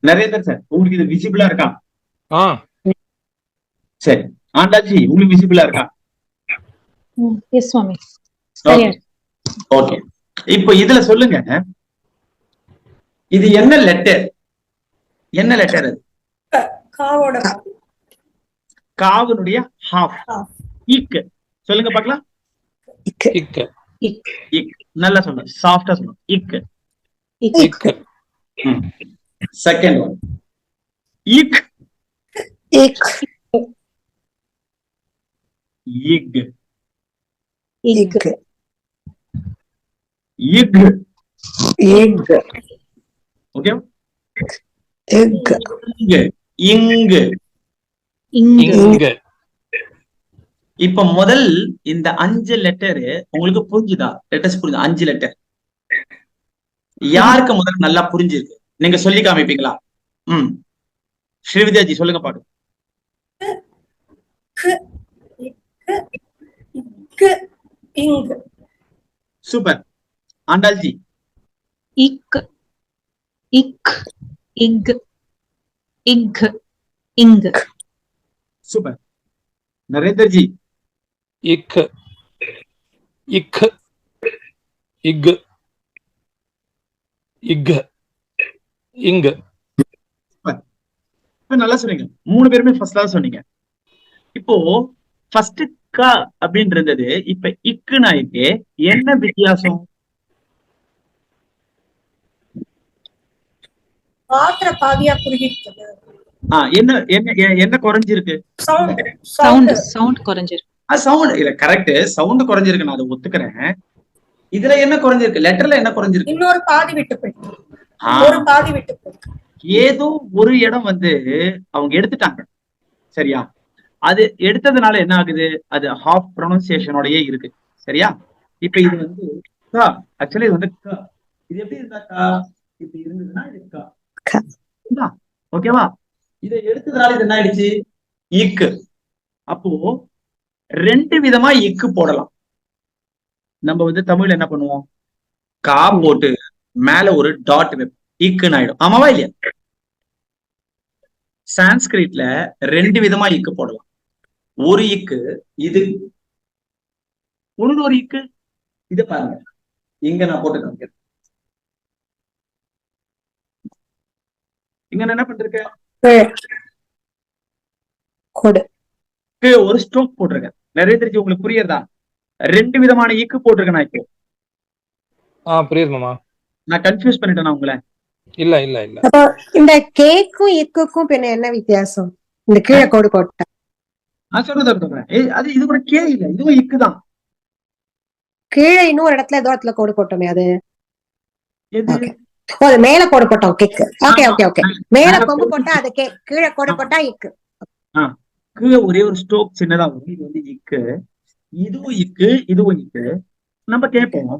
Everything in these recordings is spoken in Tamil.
நரேந்தர் சார் உங்களுக்கு இது விசிபிளா இருக்கா? சரி ஆண்டாஜி உங்களுக்கு விசிபிளா இருக்கா? எஸ் சுவாமி. ஓகே இப்போ இதுல சொல்லுங்க, இது என்ன லெட்டர்? என்ன லெட்டர் அது? காவோட காவனுடைய ஹாஃப். இக் சொல்லுங்க பார்க்கலாம். இக் இக் இக் நல்லா சொல்லுங்க, சாஃப்டா சொல்லுங்க. இக் இக் செகண்ட் ஒன் இக் இக் இக் இக் இக் இக் ஓகே. இக் இங்கு இங்கு. இப்ப முதல் இந்த 5 லெட்டரு உங்களுக்கு புரிஞ்சுதா? லெட்டர்ஸ் புரிஞ்சு 5 லெட்டர் யாருக்கு முதல்ல நல்லா புரிஞ்சிருக்கு? நீங்க சொல்லி காமிப்பீங்களா? ஸ்ரீவித்யாஜி சொல்லுங்க பாடு. சூப்பர். ஆண்டாள்ஜி இக் இக் இக் இக் இங்கு. சூப்பர். நரேந்தர்ஜி இக் இக் இக் இக் இங்கு. நல்லா சொன்னீங்க, 3 பேருமே ஃபர்ஸ்ட் கிளாஸ் சொன்னீங்க. இப்போ ஃபர்ஸ்ட் க அப்படின்னு இருந்தது, இப்ப இக்குனா இருக்கு, என்ன வித்தியாசம்? பாத்திர பாதியா குறுகிட்டது. என்ன என்ன என்ன குறைஞ்சிருக்கு? சவுண்ட் குறைஞ்சிருக்கு. சவுண்ட் இல்ல, கரெக்ட், சவுண்ட் குறைஞ்சிருக்கு, நான் அதை ஒத்துக்கிறேன். இதுல என்ன குறைஞ்சிருக்கு? லெட்டர்ல என்ன குறைஞ்சிருக்கு? இன்னொரு பாதி விட்டு போயிருக்கு. ஒரு பாதி விட்டு போயிருக்கு. ஏதோ ஒரு இடம் வந்து அவங்க எடுத்துட்டாங்க, சரியா? அது எடுத்ததுனால என்ன ஆகுது? அது ஹாஃப் ப்ரொனன்சியேஷனோடயே இருக்கு, சரியா? இப்ப இது வந்து க, ஆக்சுவலி இது வந்து க. இது எப்படி இருந்தா க? இப்படி இருந்ததுன்னா இது க, ஓகேவா? இதை எடுத்ததுனால இது என்ன ஆயிடுச்சு? இக்கு. அப்போ 2 விதமா இக்கு போடலாம். நம்ம வந்து தமிழ்ல என்ன பண்ணுவோம்? கா போட்டு மேல ஒரு டாட் இக்குன்னு ஆயிடும், ஆமாவா இல்லையா? சான்ஸ்கிரிட்ல 2 விதமா இக்கு போடலாம். ஒரு இக்கு இது, ஒரு இக்கு இது. பாருங்க, இங்க நான் போட்டு காமிக்கிறேன். இங்க நான் என்ன பண்ணிருக்கேன்? ஒரு ஸ்ட்ரோக் போட்டிருக்கேன். நிறைய தெரிஞ்சு உங்களுக்கு புரியுறதா? 2 விதமான இக்கு போட்டிருக்கேன் நான் இப்போ. புரியுது மாமா. நான் கன்ஃபியூஸ் பண்ணிட்டேனா உங்களை? இல்ல இல்ல இல்ல. அப்ப இந்த கேக்கும் இக்குக்கும் பின்ன என்ன வித்தியாசம்? இந்த கீழே கோடு போட்டேன். நான் சொல்றேன், அது இது கூட கே இல்ல, இதுவும் இக்கு தான். கீழே இன்னொரு இடத்துல ஏதோ இடத்துல கோடு போட்டோமே, அது எது? மேல கோடு போட்டோம் கேக்கு. Okay okay okay. மேல கொம்பு போட்டா அது கே, கீழே கோடு போட்டா இக்கு. கீழே ஒரே ஒரு ஸ்ட்ரோக் சின்னதா வரும், இது வந்து இக்கு. இதுவும் இக்கு, இதுவும் இக்கு. நம்ம கேட்போம்,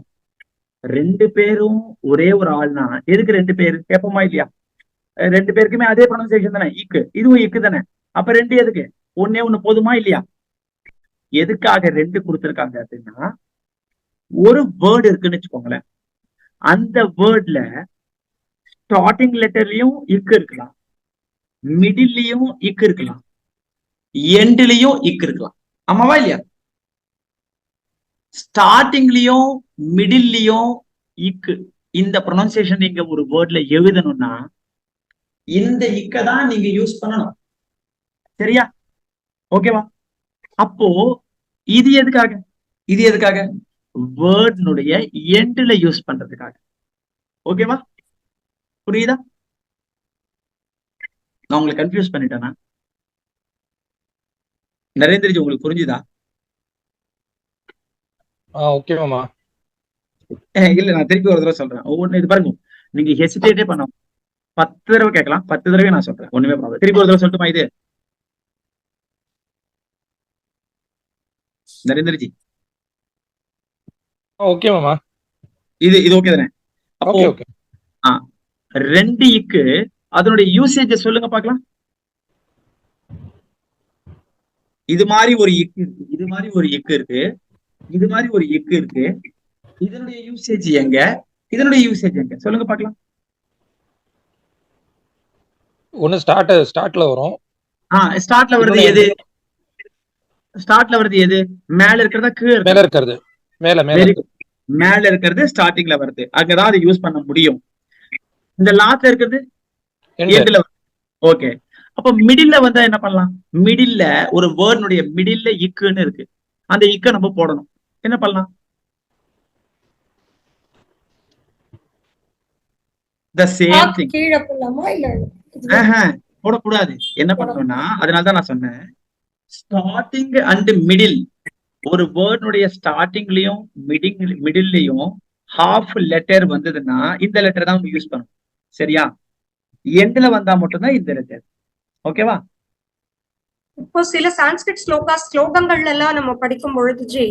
2 பேரும் ஒரே ஒரு ஆள்னா எதுக்கு 2 பேரு கேட்போமா இல்லையா? 2 பேருக்குமே அதே ப்ரொனன்சியேஷன் தானே, இக்கு. இதுவும் இக்கு தானே. அப்ப 2 எதுக்கு? ஒன்னே ஒண்ணு போதுமா இல்லையா? எதுக்காக 2 கொடுத்திருக்காங்க அப்படின்னா, ஒரு வேர்டு இருக்குன்னு வச்சுக்கோங்களேன், அந்த வேர்ட்ல ஸ்டார்டிங் லெட்டர்லயும் இக்கு இருக்கலாம், மிடில்லயும் இக்கு இருக்கலாம், எண்ட்லயும் இக்கு இருக்கலாம், ஆமாவா இல்லையா? ஸ்டார்டிங்லயும் மிடில்லயும் இக்கு. இந்த ப்ரொனன்சியேஷன் நீங்க ஒரு வேர்ட்ல எழுதணும்னா இந்த இக்க தான் நீங்க யூஸ் பண்ணணும், சரியா? ஓகேவா? அப்போ இது எதுக்காக? இது எதுக்காக? வேர்ட்னுடைய எண்ட்ல யூஸ் பண்றதுக்காக. ஓகேவா? புரியுதா? நான் உங்களை கன்ஃபியூஸ் பண்ணிட்டேனா? நரேந்திரஜி உங்களுக்கு புரிஞ்சுதா? ஓகே மாமா. இல்ல, நான் திருப்பி ஒரு தடவை சொல்றேன். ஒவ்வொன்னு இது பாருங்க, நீங்க ஹெசிடேட்டே பண்ண 10 தடவை கேட்கலாம், 10 தடவை நான் சொல்றேன், ஒண்ணுமே ப்ராப்ளம். திருப்பி ஒரு தடவை சொல்லட்டுமா? இது நரேந்திரஜி ஓகே மாமா. இது ஓகே தானே? அப்போ 2 இக்கு, அதனுடைய யூசேஜ் சொல்லுங்க பார்க்கலாம். இது மாதிரி ஒரு இக்கு இருக்கு, இது மாதிரி ஒரு இக்கு இருக்கு, இது மாதிரி ஒரு இக்கு இருக்கு. இதனுடைய யூசேஜ் எங்க? இதனுடைய யூசேஜ் எங்க? சொல்லுங்க பார்க்கலாம். ஒண்ணு ஸ்டார்ட்ல வரும். ஸ்டார்ட்ல வருது இன்னொன்னு எது? ஸ்டார்ட்ல வருது எது? மேல இருக்கிறதா கீழே மேல இருக்கிறது. மேல வெரி குட். மேல இருக்கிறது ஸ்டார்டிங்ல வருது, அங்கதான் அதை யூஸ் பண்ண முடியும். இந்த லாஸ்ட்ல இருக்கிறது எண்ட்ல வருது. ஓகே, அப்ப மிடில்ல வந்தா என்ன பண்ணலாம்? மிடில்ல ஒரு வேர்டுடைய மிடில்ல இக்குன்னு இருக்கு, அந்த இக்க நம்ம போடணும். என்ன பண்ணலாம்? the same thing. கீழே போடலாமா இல்ல போடக்கூடாது. என்ன பண்ணணும்னா, அதனாலதான் நான் சொன்னேன் ஸ்டார்டிங் அண்ட் மிடில். ஒரு வேர்டுடைய ஸ்டார்டிங்லயும் மிடில்லையும் ஹாஃப் லெட்டர் வந்ததுன்னா இந்த லெட்டர் தான் யூஸ் பண்ணணும். சரியா? எண்ட்ல வந்தா மட்டும்தான் இந்த லெட்டர். ஓகேவா? இப்போ சில சான்ஸ்கிரிட் ஸ்லோகங்கள்ல எல்லாம் நம்ம படிக்கும் பொழுது ஜி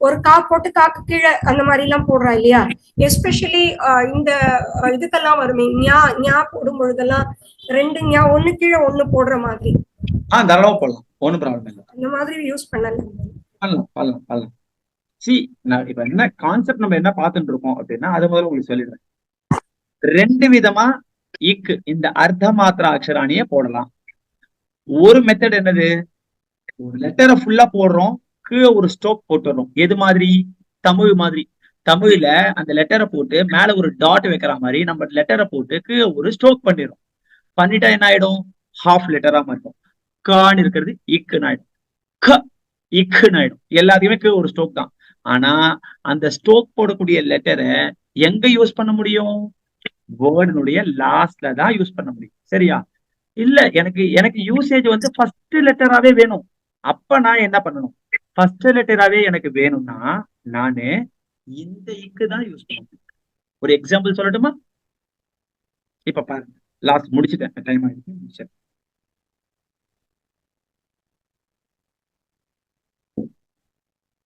ஒரு கா போட்டு காக்கு கீழே அந்த மாதிரி எல்லாம் போடுறா இல்லையா? எஸ்பெஷலி இந்த இதுக்கெல்லாம் வருமே ஞா போடும் பொழுதெல்லாம் 2 ஞா ஒண்ணு கீழே ஒண்ணு போடுற மாதிரி. தாராளமா போடலாம், ஒன்னும் ப்ராப்ளம் இல்லை. அந்த மாதிரி யூஸ் பண்ணலாம். நான் இப்ப என்ன கான்செப்ட் நம்ம என்ன பார்த்துட்டு இருக்கோம் அப்படின்னா, அது முதல்ல உங்களுக்கு சொல்லிடுறேன். 2 விதமா இக்கு இந்த அர்த்த மாத்திரா அக்ஷராணிய போடலாம். ஒரு மெத்தட் என்னது? ஒரு லெட்டரை ஃபுல்லா போடுறோம், கீழே ஒரு ஸ்டோக் போட்டுறோம். எது மாதிரி? தமிழ் மாதிரி. தமிழ்ல அந்த லெட்டரை போட்டு மேல ஒரு டாட் வைக்கிற மாதிரி நம்ம லெட்டரை போட்டு கீழே ஒரு ஸ்டோக் பண்ணிடும். பண்ணிட்டா என்ன ஆயிடும்? ஹாஃப் லெட்டரா மாறிடும். கான்னு இருக்கிறது இக்குன்னு ஆயிடும், க இக்குன்னு ஆயிடும். எல்லாத்தையுமே கீழே ஒரு ஸ்டோக் தான். ஆனா அந்த ஸ்டோக் போடக்கூடிய லெட்டரை எங்க யூஸ் பண்ண முடியும்? வேர்டுனுடைய லாஸ்ட்ல தான் யூஸ் பண்ண முடியும். சரியா? இல்ல எனக்கு யூசேஜ் வந்து ஃபர்ஸ்ட் லெட்டராவே வேணும். அப்ப நான் என்ன பண்ணணும்? ஃபர்ஸ்ட் லெட்டராவே எனக்கு வேணும்னா நானு இந்த இக்கு தான் யூஸ் பண்ணுவேன். ஒரு எக்ஸாம்பிள் சொல்லட்டுமா? இப்ப பாருங்க, லாஸ்ட் முடிச்சுட்டேன், டைம் ஆயிடுச்சு, முடிச்சேன்.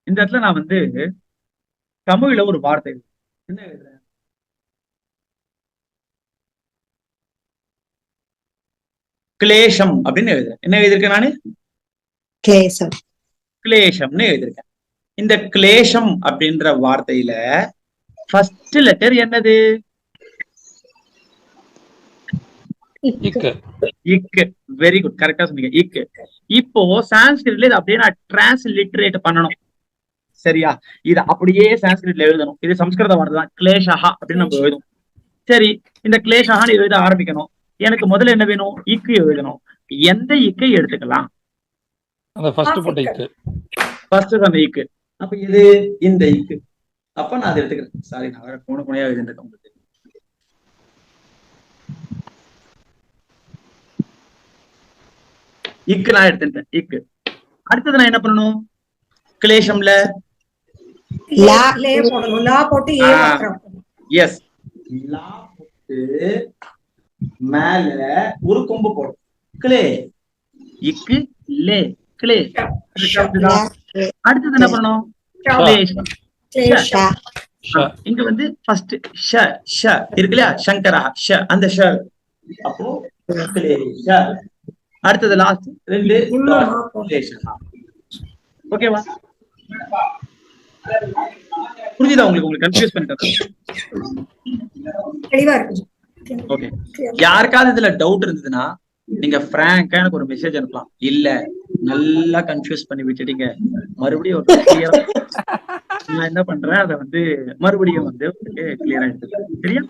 இந்த இடத்துல நான் வந்து தமிழ்ல ஒரு வார்த்தை என்ன எழுதுறேன்? கிளேஷம் அப்படின்னு எழுதுறேன். என்ன எழுதிருக்கேன் நானு? கிளேஷம்னு எழுதிருக்கேன். இந்த கிளேஷம் அப்படின்ற வார்த்தையில ஃபர்ஸ்ட் லெட்டர் என்னது? இக்கு. வெரி குட், கரெக்டா சொன்னீங்க, இக்கு. இப்போ சான்ஸ்கிரிட்ல இது அப்படியே நான் டிரான்ஸ்லிட்டரேட் பண்ணணும். சரியா? இது அப்படியே சான்ஸ்கிரிட்ல எழுதணும். இது சம்ஸ்கிருத வார்த்தை தான், கிளேஷஹா அப்படின்னு நம்ம எழுதணும். சரி, இந்த கிளேஷஹான்னு எழுத ஆரம்பிக்கணும். எனக்கு முதல்ல என்ன வேணும்? இக்கு எழுதணும். எந்த இக்கை எடுத்துக்கலாம்? ஃபர்ஸ்ட் சொன்ன இக்கு. அப்ப இது இந்த இக்கு. அப்ப நான் அதை எடுத்துக்கிறேன். சாரி, நான் கோணையா எழுதிருக்கேன் உங்களுக்கு. இக்கு நான் எடுத்துட்டேன், இக்கு. அடுத்தது நான் என்ன பண்ணணும்? கிளேஷம்ல எஸ், லா போட்டு மேல ஒரு கொம்பு போடும். கிளே, இக்கு லே, கிளே. அடுத்தது என்ன பண்ணணும்? இங்க வந்து ஃபர்ஸ்ட் ஷ ஷ இருக்கு இல்லையா? சங்கரா ஷ, அந்த ஷ. அப்போ கிளேஷ. அடுத்தது லாஸ்ட் 2 ஓகேவா? புரியுதா உங்களுக்கு கன்ஃபியூஸ் பண்ணிட்டேன்? ஓகே. யாருக்காவது இதுல டவுட் இருந்ததுன்னா நீங்க பிராங்கா எனக்கு ஒரு மெசேஜ் அனுப்பலாம். இல்ல நல்லா கன்ஃபியூஸ் பண்ணி விட்டுட்டீங்க, மறுபடியும் நான் என்ன பண்றேன், அதை வந்து மறுபடியும் வந்து கிளியரா எடுத்துக்கிறேன். சரியா?